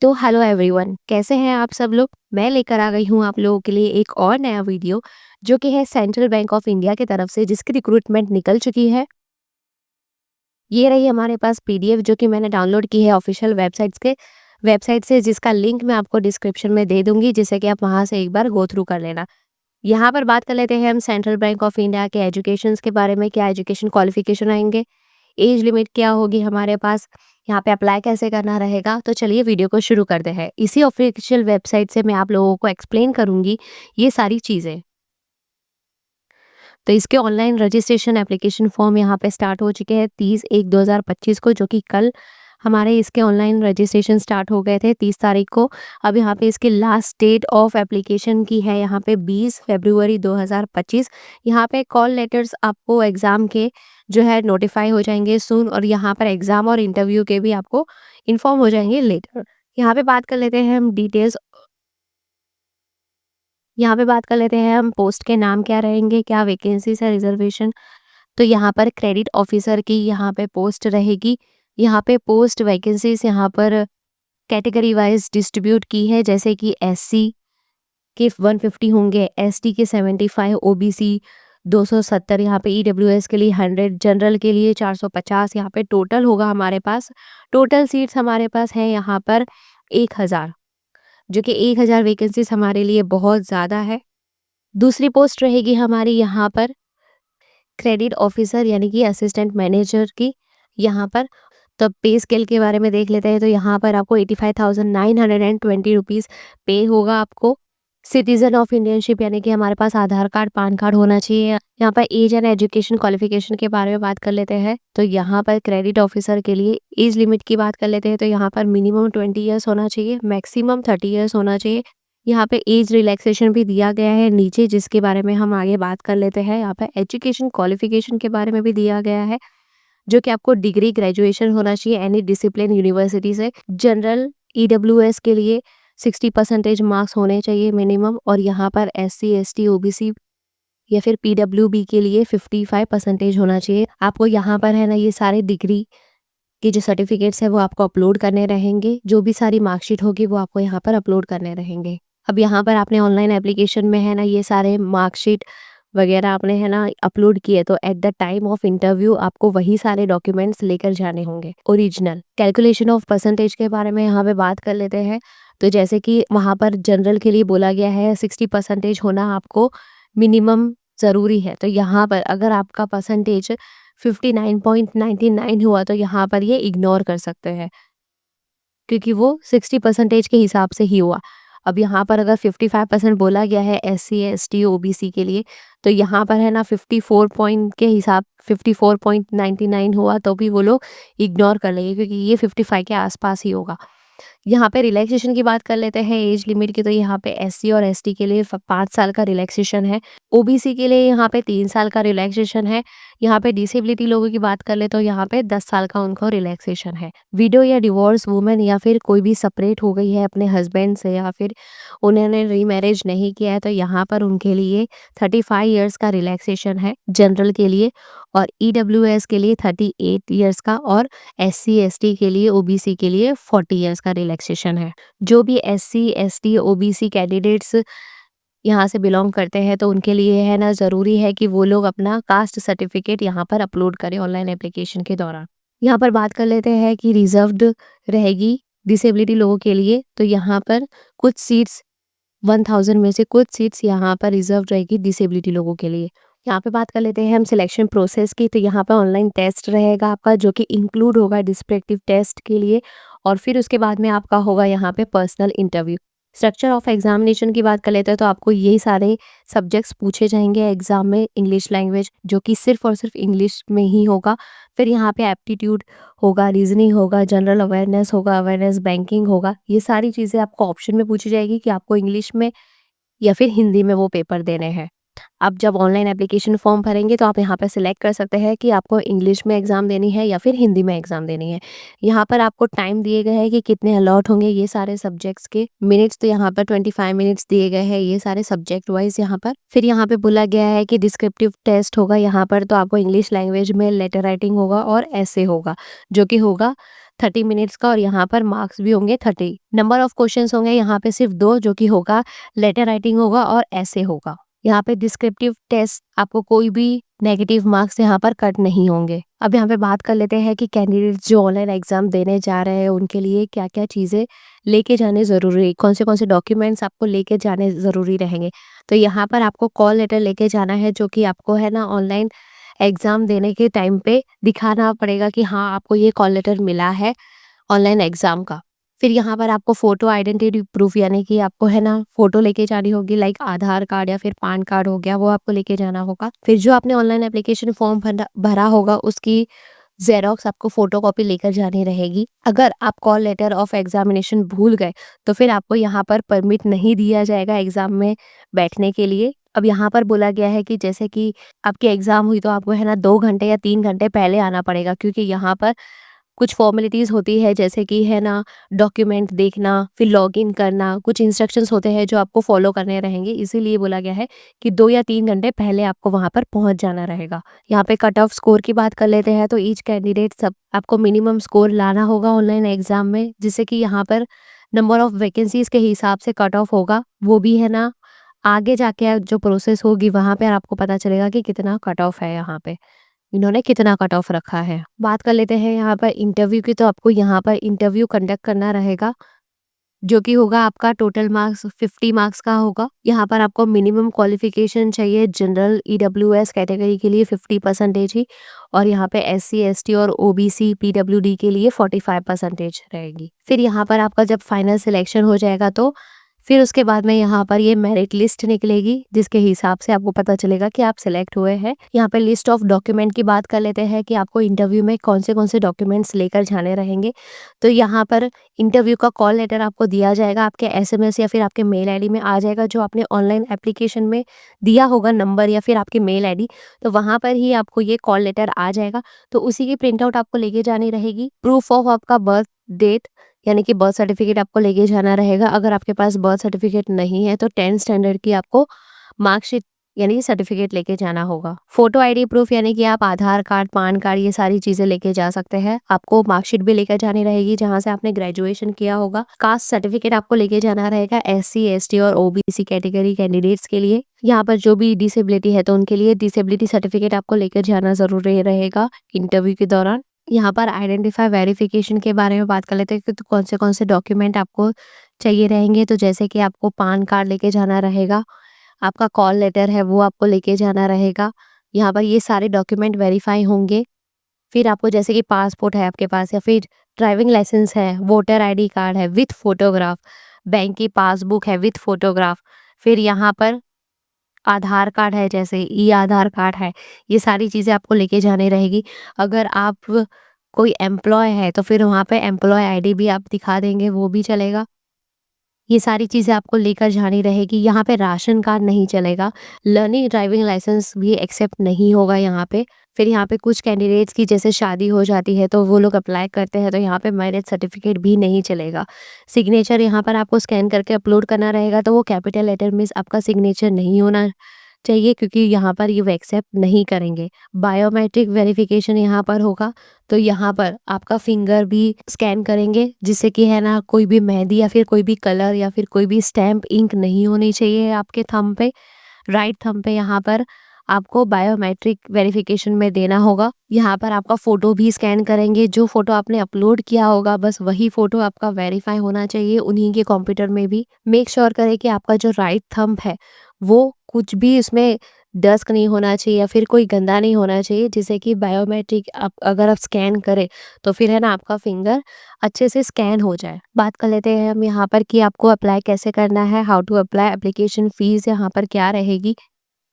तो hello everyone, कैसे हैं आप सब लोग। मैं लेकर आ गई हूँ आप लोगों के लिए एक और नया वीडियो जो कि है सेंट्रल बैंक ऑफ इंडिया की तरफ से, जिसकी रिक्रूटमेंट निकल चुकी है। ये रही हमारे पास पीडीएफ जो कि मैंने डाउनलोड की है ऑफिशियल वेबसाइट से, जिसका लिंक मैं आपको डिस्क्रिप्शन में दे दूंगी, जिससे कि आप वहां से एक बार गो थ्रू कर लेना। यहाँ पर बात कर लेते हैं हम सेंट्रल बैंक ऑफ इंडिया के एजुकेशन के बारे में। क्या एजुकेशन क्वालिफिकेशन आएंगे, एज लिमिट क्या होगी हमारे पास, यहाँ पे अप्लाई कैसे करना रहेगा। तो चलिए वीडियो को शुरू करते हैं। इसी ऑफिशियल वेबसाइट से मैं आप लोगों को एक्सप्लेन करूंगी ये सारी चीज़ें। तो इसके ऑनलाइन रजिस्ट्रेशन एप्लीकेशन फॉर्म यहाँ पे स्टार्ट हो चुके हैं 30/1/2025 को, जो कि कल हमारे इसके ऑनलाइन रजिस्ट्रेशन स्टार्ट हो गए थे 30 तारीख को। अब यहाँ पे इसकी लास्ट डेट ऑफ एप्लीकेशन की है यहाँ पे 20 फरवरी 2025। यहाँ पे कॉल लेटर्स आपको एग्ज़ाम के जो है नोटिफाई हो जाएंगे सून, और यहाँ पर एग्ज़ाम और इंटरव्यू के भी आपको इन्फॉर्म हो जाएंगे लेटर। यहाँ पे बात कर लेते हैं हम डिटेल्स। यहाँ पे बात कर लेते हैं हम पोस्ट के नाम क्या रहेंगे, क्या वैकेंसीज है, रिजर्वेशन। तो यहाँ पर क्रेडिट ऑफिसर की यहाँ पे पोस्ट रहेगी। यहाँ पे पोस्ट वैकेंसीज यहाँ पर कैटेगरी वाइज डिस्ट्रीब्यूट की है, जैसे कि एससी के 150 होंगे, एसटी के 75, ओबीसी 270, यहाँ पे ईडब्ल्यूएस के लिए 100, जनरल के लिए 450। यहाँ पे टोटल होगा हमारे पास, टोटल सीट्स हमारे पास है यहाँ पर 1000, जो कि 1000 वैकेंसीज हमारे लिए बहुत ज़्यादा है। दूसरी पोस्ट रहेगी हमारी यहाँ पर क्रेडिट ऑफिसर यानी कि असिस्टेंट मैनेजर की। यहाँ पर तो पे स्केल के बारे में देख लेते हैं। तो यहाँ पर आपको 85,920 रुपीज़ पे होगा आपको। सिटीजन ऑफ इंडियनशिप यानी कि हमारे पास आधार कार्ड, पान कार्ड होना चाहिए। यहाँ पर एज एंड एजुकेशन क्वालिफिकेशन के बारे में बात कर लेते हैं। तो यहाँ पर क्रेडिट ऑफिसर के लिए एज लिमिट की बात कर लेते हैं। तो यहाँ पर मिनिमम 20 ईयर्स होना चाहिए, मैक्सिमम 30 ईयर्स होना चाहिए। यहाँ पे एज रिलैक्सेशन भी दिया गया है नीचे, जिसके बारे में हम आगे बात कर लेते हैं। यहाँ पे एजुकेशन क्वालिफिकेशन के बारे में भी दिया गया है, जो कि आपको डिग्री ग्रेजुएशन होना चाहिए एनी डिसिप्लिन यूनिवर्सिटी से। जनरल ईडब्ल्यूएस के लिए 60% मार्क्स होने चाहिए मिनिमम, और यहाँ पर एससी एसटी ओबीसी या फिर पीडब्ल्यूबी के लिए 55% होना चाहिए। आपको यहाँ पर है ना ये सारे डिग्री के जो सर्टिफिकेट्स है वो आपको अपलोड करने रहेंगे। जो भी सारी मार्कशीट होगी वो आपको यहाँ पर अपलोड करने रहेंगे। अब यहाँ पर आपने ऑनलाइन एप्लीकेशन में है ना ये सारे मार्कशीट वगैरह आपने है ना अपलोड किए, तो at the time of interview आपको वही सारे डॉक्यूमेंट्स लेकर जाने होंगे ओरिजिनल। कैलकुलेशन ऑफ परसेंटेज के बारे में यहाँ पे बात कर लेते हैं। तो जैसे कि वहाँ पर जनरल के लिए बोला गया है 60% होना आपको मिनिमम ज़रूरी है। तो यहाँ पर अगर आपका परसेंटेज 59.99 हुआ तो यहाँ पर ये इग्नोर कर सकते हैं, क्योंकि वो 60% के हिसाब से ही हुआ। अब यहाँ पर अगर 55% बोला गया है एससी एसटी ओबीसी के लिए, तो यहाँ पर है ना 54 पॉइंट के हिसाब 54.99 हुआ तो भी वो लोग इग्नोर कर लेंगे, क्योंकि ये 55 के आसपास ही होगा। यहाँ पे रिलैक्सेशन की बात कर लेते हैं एज लिमिट की। तो यहाँ पे एससी और एसटी के लिए 5 साल का रिलैक्सेशन है, ओबीसी के लिए यहाँ पे 3 साल का रिलैक्सेशन है। यहाँ पे डिसेबिलिटी लोगों की बात कर ले तो यहाँ पे 10 साल का उनको रिलैक्सेशन है। विडो या डिवोर्स वुमेन या फिर कोई भी सेपरेट हो गई है अपने हस्बैंड से, या फिर उन्होंने रीमैरिज नहीं किया है, तो यहाँ पर उनके लिए 35 ईयर्स का रिलैक्सेशन है जनरल के लिए, और ईडब्ल्यूएस के लिए 38 ईयर्स का, और एससी एसटी के लिए ओबीसी के लिए 40 ईयर्स का रिलैक्सेशन है। जो भी एससी एसटी ओबीसी कैंडिडेट्स यहाँ से बिलोंग करते हैं तो उनके लिए है ना ज़रूरी है कि वो लोग अपना कास्ट सर्टिफिकेट यहाँ पर अपलोड करें ऑनलाइन एप्लीकेशन के दौरान। यहाँ पर बात कर लेते हैं कि रिजर्व्ड रहेगी डिसेबिलिटी लोगों के लिए। तो यहाँ पर कुछ सीट्स 1000 में से कुछ सीट्स यहाँ पर रिजर्व रहेगी डिसेबिलिटी लोगों के लिए। यहाँ पे बात कर लेते हैं हम सिलेक्शन प्रोसेस की। तो यहाँ पर ऑनलाइन टेस्ट रहेगा आपका, जो कि इंक्लूड होगा डिस्क्रिप्टिव टेस्ट के लिए, और फिर उसके बाद में आपका होगा यहाँ पे personal interview. Structure of examination की बात कर लेते हैं तो आपको यही सारे सब्जेक्ट्स पूछे जाएंगे एग्जाम में। इंग्लिश लैंग्वेज जो कि सिर्फ और सिर्फ इंग्लिश में ही होगा। फिर यहाँ पे एप्टीट्यूड होगा, रीजनिंग होगा, जनरल अवेयरनेस होगा, अवेयरनेस बैंकिंग होगा। ये सारी चीज़ें आपको ऑप्शन में पूछी जाएगी कि आपको इंग्लिश में या फिर हिंदी में वो पेपर देने हैं। आप जब ऑनलाइन एप्लीकेशन फॉर्म भरेंगे तो आप यहाँ पर सिलेक्ट कर सकते हैं कि आपको इंग्लिश में एग्ज़ाम देनी है या फिर हिंदी में एग्ज़ाम देनी है। यहाँ पर आपको टाइम दिए गए हैं कि कितने अलॉट होंगे ये सारे सब्जेक्ट्स के। मिनट्स तो यहाँ पर 25 मिनट्स दिए गए हैं ये सारे सब्जेक्ट वाइज यहाँ पर। फिर यहाँ पे बोला गया है कि डिस्क्रिप्टिव टेस्ट होगा यहाँ पर, तो आपको इंग्लिश लैंग्वेज में लेटर राइटिंग होगा और ऐसे होगा, जो कि होगा 30 मिनट्स का, और यहाँ पर मार्क्स भी होंगे 30। नंबर ऑफ क्वेश्चंस होंगे यहाँ पे सिर्फ 2, जो कि होगा लेटर राइटिंग होगा और ऐसे होगा। यहाँ पे डिस्क्रिप्टिव टेस्ट आपको कोई भी नेगेटिव मार्क्स यहाँ पर कट नहीं होंगे। अब यहाँ पे बात कर लेते हैं कि कैंडिडेट्स जो ऑनलाइन एग्जाम देने जा रहे हैं उनके लिए क्या क्या चीज़ें लेके जाने ज़रूरी, कौन से डॉक्यूमेंट्स आपको लेके जाने ज़रूरी रहेंगे। तो यहाँ पर आपको कॉल लेटर लेके जाना है, जो कि आपको है ना ऑनलाइन एग्ज़ाम देने के टाइम पे दिखाना पड़ेगा कि हाँ, आपको ये कॉल लेटर मिला है ऑनलाइन एग्ज़ाम का। फिर यहाँ पर आपको फ़ोटो आइडेंटिटी प्रूफ़, यानी कि आपको है ना फ़ोटो लेके जानी होगी, लाइक आधार कार्ड या फिर पैन कार्ड हो गया, वो आपको लेके जाना होगा। फिर जो आपने ऑनलाइन एप्लीकेशन फॉर्म भरा होगा उसकी ज़ेरॉक्स आपको फ़ोटोकॉपी लेकर जानी रहेगी। अगर आप कॉल लेटर ऑफ एग्ज़ामिनेशन भूल गए तो फिर आपको यहाँ पर परमिट नहीं दिया जाएगा एग्ज़ाम में बैठने के लिए। अब यहाँ पर बोला गया है कि जैसे कि आपकी एग्ज़ाम हुई तो आपको है ना 2 घंटे या 3 घंटे पहले आना पड़ेगा, क्योंकि यहाँ पर कुछ फॉर्मेलिटीज़ होती है, जैसे कि है ना डॉक्यूमेंट देखना, फिर लॉगिन करना, कुछ इंस्ट्रक्शंस होते हैं जो आपको फॉलो करने रहेंगे। इसीलिए बोला गया है कि 2 या 3 घंटे पहले आपको वहाँ पर पहुँच जाना रहेगा। यहाँ पे कट ऑफ स्कोर की बात कर लेते हैं तो ईच कैंडिडेट सब आपको मिनिमम स्कोर लाना होगा ऑनलाइन एग्ज़ाम में, जिससे कि यहाँ पर नंबर ऑफ वैकेंसीज़ के हिसाब से कट ऑफ होगा। वो भी है ना आगे जाके जो प्रोसेस होगी वहाँ पे आपको पता चलेगा कि कितना कट ऑफ है, यहाँ पे इन्होंने कितना कट ऑफ रखा है। बात कर लेते हैं यहाँ पर इंटरव्यू की, तो आपको यहाँ पर इंटरव्यू कंडक्ट करना रहेगा, जो कि होगा आपका टोटल मार्क्स 50 मार्क्स का होगा। यहाँ पर आपको मिनिमम क्वालिफिकेशन चाहिए जनरल ईडब्ल्यूएस कैटेगरी के लिए 50% ही, और यहाँ पे एससी एसटी और ओबीसी पीडब्ल्यूडी के लिए 45% रहेगी। फिर यहाँ पर आपका जब फाइनल सिलेक्शन हो जाएगा तो फिर उसके बाद में यहाँ पर ये मेरिट लिस्ट निकलेगी, जिसके हिसाब से आपको पता चलेगा कि आप सिलेक्ट हुए हैं। यहाँ पे लिस्ट ऑफ डॉक्यूमेंट की बात कर लेते हैं कि आपको इंटरव्यू में कौन से डॉक्यूमेंट्स लेकर जाने रहेंगे। तो यहाँ पर इंटरव्यू का कॉल लेटर आपको दिया जाएगा, आपके एसएमएस या फिर आपके मेल आईडी में आ जाएगा, जो आपने ऑनलाइन एप्लीकेशन में दिया होगा नंबर या फिर आपकी मेल आईडी, तो वहाँ पर ही आपको ये कॉल लेटर आ जाएगा। तो उसी की प्रिंट आउट आपको लेके जानी रहेगी। प्रूफ ऑफ आपका बर्थ डेट, यानी कि बर्थ सर्टिफिकेट आपको लेके जाना रहेगा। अगर आपके पास बर्थ सर्टिफिकेट नहीं है तो 10th स्टैंडर्ड की आपको मार्कशीट यानी सर्टिफिकेट लेके जाना होगा। फोटो आईडी प्रूफ, यानी कि आप आधार कार्ड, पैन कार्ड, ये सारी चीजें लेके जा सकते हैं। आपको मार्कशीट भी लेकर जानी रहेगी जहां से आपने ग्रेजुएशन किया होगा। कास्ट सर्टिफिकेट आपको लेके जाना रहेगा एससी एसटी और ओबीसी कैटेगरी कैंडिडेट्स के लिए। यहाँ पर जो भी डिसेबिलिटी है तो उनके लिए डिसेबिलिटी सर्टिफिकेट आपको लेकर जाना जरूरी रहेगा इंटरव्यू के दौरान। यहाँ पर आइडेंटिफाई वेरिफिकेशन के बारे में बात कर लेते हैं कि तो कौन से डॉक्यूमेंट आपको चाहिए रहेंगे। तो जैसे कि आपको पैन कार्ड लेके जाना रहेगा, आपका कॉल लेटर है वो आपको लेके जाना रहेगा। यहाँ पर ये सारे डॉक्यूमेंट वेरीफाई होंगे। फिर आपको जैसे कि पासपोर्ट है आपके पास, या फिर ड्राइविंग लाइसेंस है, वोटर आईडी कार्ड है विथ फोटोग्राफ, बैंक की पासबुक है विथ फोटोग्राफ, फिर यहाँ पर आधार कार्ड है, जैसे ई आधार कार्ड है, ये सारी चीज़ें आपको लेके जानी रहेगी। अगर आप कोई एम्प्लॉय है तो फिर वहाँ पे एम्प्लॉय आईडी भी आप दिखा देंगे, वो भी चलेगा। ये सारी चीज़ें आपको लेकर जानी रहेगी। यहाँ पे राशन कार्ड नहीं चलेगा, लर्निंग ड्राइविंग लाइसेंस भी एक्सेप्ट नहीं होगा यहाँ पे। फिर यहाँ पे कुछ कैंडिडेट्स की जैसे शादी हो जाती है तो वो लोग अप्लाई करते हैं, तो यहाँ पे मैरिज सर्टिफिकेट भी नहीं चलेगा। सिग्नेचर यहाँ पर आपको स्कैन करके अपलोड करना रहेगा, तो वो कैपिटल लेटर में आपका सिग्नेचर नहीं होना चाहिए, क्योंकि यहाँ पर ये एक्सेप्ट नहीं करेंगे। बायोमेट्रिक वेरिफिकेशन यहाँ पर होगा, तो यहाँ पर आपका फिंगर भी स्कैन करेंगे, जिससे कि है ना कोई भी मेहंदी या फिर कोई भी कलर या फिर कोई भी स्टैम्प इंक नहीं होनी चाहिए आपके थंब पे, राइट थंब पे। यहाँ पर आपको बायोमेट्रिक वेरिफिकेशन में देना होगा। यहाँ पर आपका फोटो भी स्कैन करेंगे, जो फोटो आपने अपलोड किया होगा बस वही फोटो आपका वेरीफाई होना चाहिए उन्हीं के कंप्यूटर में भी। मेक श्योर करें कि आपका जो राइट थंब है वो कुछ भी उसमें डस्ट नहीं होना चाहिए या फिर कोई गंदा नहीं होना चाहिए, जिससे कि बायोमेट्रिक अगर आप स्कैन करें तो फिर है ना आपका फिंगर अच्छे से स्कैन हो जाए। बात कर लेते हैं हम यहाँ पर कि आपको अप्लाई कैसे करना है, how to apply, application fees यहाँ पर क्या रहेगी।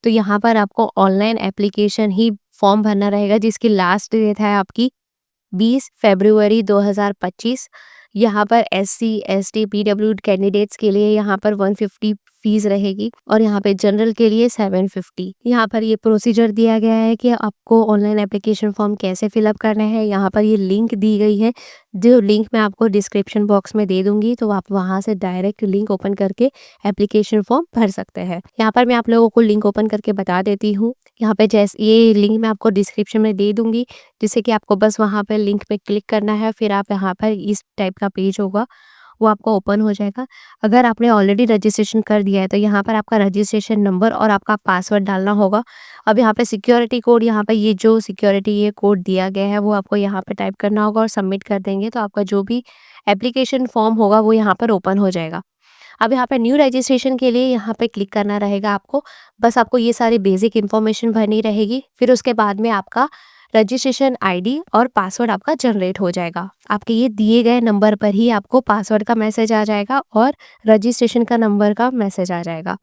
तो यहाँ पर आपको ऑनलाइन एप्लीकेशन ही फॉर्म भरना रहेगा, जिसकी लास्ट डेट है आपकी 20 फरवरी 2025। यहाँ पर एससी एसटी पीडब्ल्यूडी कैंडिडेट्स के लिए यहाँ पर 150 फीस रहेगी और यहाँ पे जनरल के लिए 750। यहाँ पर ये प्रोसीजर दिया गया है कि आपको ऑनलाइन एप्लीकेशन फॉर्म कैसे फिलअप करना है। यहाँ पर ये लिंक दी गई है, जो लिंक मैं आपको डिस्क्रिप्शन बॉक्स में दे दूंगी, तो आप वहाँ से डायरेक्ट लिंक ओपन करके एप्लीकेशन फॉर्म भर सकते हैं। यहाँ पर मैं आप लोगों को लिंक ओपन करके बता देती हूँ। यहाँ पे जैसे ये लिंक मैं आपको डिस्क्रिप्शन में दे दूंगी, जिससे कि आपको बस वहाँ पर लिंक पे क्लिक करना है, फिर आप यहाँ पर इस टाइप का पेज होगा, वो आपको ओपन हो जाएगा। अगर आपने ऑलरेडी रजिस्ट्रेशन कर दिया है तो यहाँ पर आपका रजिस्ट्रेशन नंबर और आपका पासवर्ड डालना होगा। अब यहाँ पे सिक्योरिटी कोड, यहाँ पे ये जो सिक्योरिटी ये कोड दिया गया है वो आपको यहाँ पे टाइप करना होगा और सबमिट कर देंगे, तो आपका जो भी एप्लीकेशन फॉर्म होगा वो यहाँ पर ओपन हो जाएगा। अब यहाँ पे न्यू रजिस्ट्रेशन के लिए यहाँ पे क्लिक करना रहेगा आपको। बस आपको ये सारी बेसिक इन्फॉर्मेशन भरनी रहेगी, फिर उसके बाद में आपका रजिस्ट्रेशन आईडी और पासवर्ड आपका जनरेट हो जाएगा। आपके ये दिए गए नंबर पर ही आपको पासवर्ड का मैसेज आ जाएगा और रजिस्ट्रेशन का नंबर का मैसेज आ जाएगा।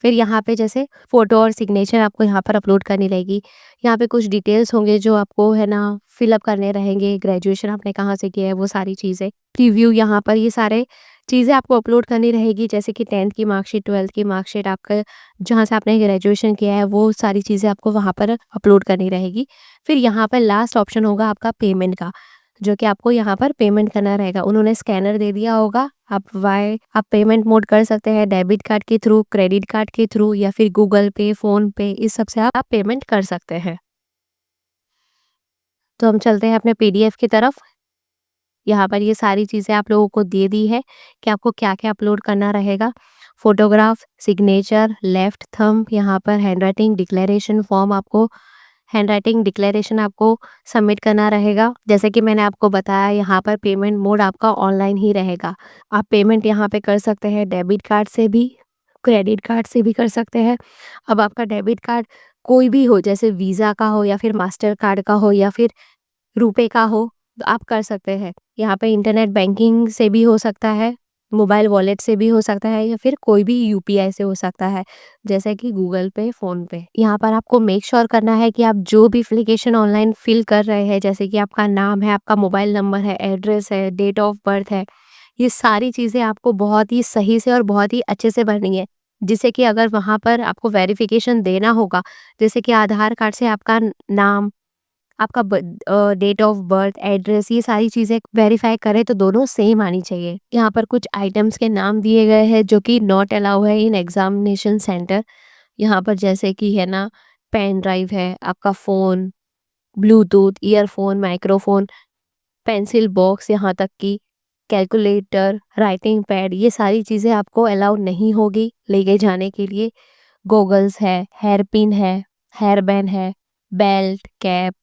फिर यहाँ पे जैसे फ़ोटो और सिग्नेचर आपको यहाँ पर अपलोड करनी रहेगी। यहाँ पे कुछ डिटेल्स होंगे जो आपको है ना फिलअप करने रहेंगे, ग्रेजुएशन आपने कहाँ से किया है वो सारी चीज़ें, प्रीव्यू, यहाँ पर ये सारे चीज़ें आपको अपलोड करनी रहेगी, जैसे कि 10th की मार्कशीट, 12th की मार्कशीट, आपका जहाँ से आपने ग्रेजुएशन किया है वो सारी चीज़ें आपको वहाँ पर अपलोड करनी रहेगी। फिर यहाँ पर लास्ट ऑप्शन होगा आपका पेमेंट का, जो कि आपको यहाँ पर पेमेंट करना रहेगा। उन्होंने स्कैनर दे दिया होगा, आप पेमेंट मोड कर सकते हैं डेबिट कार्ड के थ्रू, क्रेडिट कार्ड के थ्रू, या फिर गूगल पे, फ़ोन पे, इस सब से आप पेमेंट कर सकते हैं। तो हम चलते हैं अपने पीडीएफ की तरफ। यहाँ पर ये सारी चीज़ें आप लोगों को दे दी है कि आपको क्या-क्या अपलोड करना रहेगा। फ़ोटोग्राफ, सिग्नेचर, लेफ्ट थंब, यहाँ पर हैंडराइटिंग डिक्लेरेशन फॉर्म, आपको हैंडराइटिंग डिक्लेरेशन आपको सबमिट करना रहेगा। जैसे कि मैंने आपको बताया, यहाँ पर पेमेंट मोड आपका ऑनलाइन ही रहेगा। आप पेमेंट यहाँ पे कर सकते हैं डेबिट कार्ड से भी, क्रेडिट कार्ड से भी कर सकते हैं। अब आपका डेबिट कार्ड कोई भी हो, जैसे वीज़ा का हो या फिर मास्टर कार्ड का हो या फिर रुपए का हो, तो आप कर सकते हैं। यहाँ पे इंटरनेट बैंकिंग से भी हो सकता है, मोबाइल वॉलेट से भी हो सकता है, या फिर कोई भी यूपीआई से हो सकता है, जैसे कि गूगल पे, फ़ोन पे। यहाँ पर आपको मेक श्योर करना है कि आप जो भी एप्लीकेशन ऑनलाइन फिल कर रहे हैं, जैसे कि आपका नाम है, आपका मोबाइल नंबर है, एड्रेस है, डेट ऑफ बर्थ है, ये सारी चीज़ें आपको बहुत ही सही से और बहुत ही अच्छे से भरनी है। जिससे कि अगर वहाँ पर आपको वेरिफिकेशन देना होगा, जैसे कि आधार कार्ड से आपका नाम, आपका डेट ऑफ बर्थ, एड्रेस, ये सारी चीज़ें वेरीफाई करें तो दोनों सेम आनी चाहिए। यहाँ पर कुछ आइटम्स के नाम दिए गए हैं जो कि नॉट अलाउ है इन एग्जामिनेशन सेंटर। यहाँ पर जैसे कि है ना, पेन ड्राइव है, आपका phone, Bluetooth, earphone, microphone, pencil box, यहाँ तक कि कैलकुलेटर, राइटिंग पैड, ये सारी चीज़ें आपको अलाउ नहीं होगी लेके जाने के लिए। गॉगल्स है, हेयर पिन है, हेयर बैंड है, बेल्ट, कैप,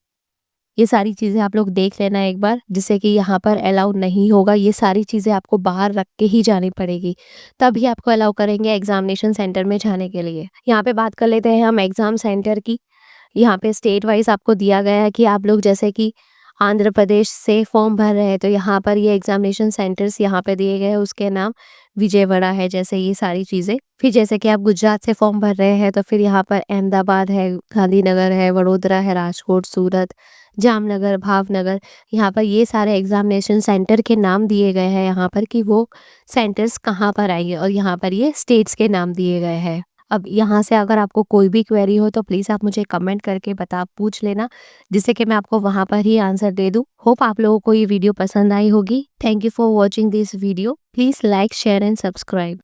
ये सारी चीज़ें आप लोग देख लेना एक बार, जिससे कि यहाँ पर अलाउ नहीं होगा। ये सारी चीज़ें आपको बाहर रख के ही जानी पड़ेगी, तभी आपको अलाउ करेंगे एग्जामिनेशन सेंटर में जाने के लिए। यहाँ पे बात कर लेते हैं हम एग्ज़ाम सेंटर की। यहाँ पे स्टेट वाइज आपको दिया गया है कि आप लोग जैसे कि आंध्र प्रदेश से फॉर्म भर रहे हैं तो यहाँ पर ये एग्जामिनेशन सेंटर्स यहाँ पे दिए गए हैं, उसके नाम विजयवाड़ा है, जैसे ये सारी चीज़ें। फिर जैसे कि आप गुजरात से फॉर्म भर रहे हैं तो फिर यहाँ पर अहमदाबाद है, गांधीनगर है, वडोदरा है, राजकोट, सूरत, जामनगर, भावनगर, यहाँ पर ये सारे एग्जामिनेशन सेंटर के नाम दिए गए हैं यहाँ पर कि वो सेंटर्स कहाँ पर आएंगे, और यहाँ पर ये स्टेट्स के नाम दिए गए हैं। अब यहाँ से अगर आपको कोई भी क्वेरी हो तो प्लीज़ आप मुझे कमेंट करके पूछ लेना, जिससे कि मैं आपको वहाँ पर ही आंसर दे दूँ। होप आप लोगों को ये वीडियो पसंद आई होगी। Thank you for watching this video. Please like, share and subscribe.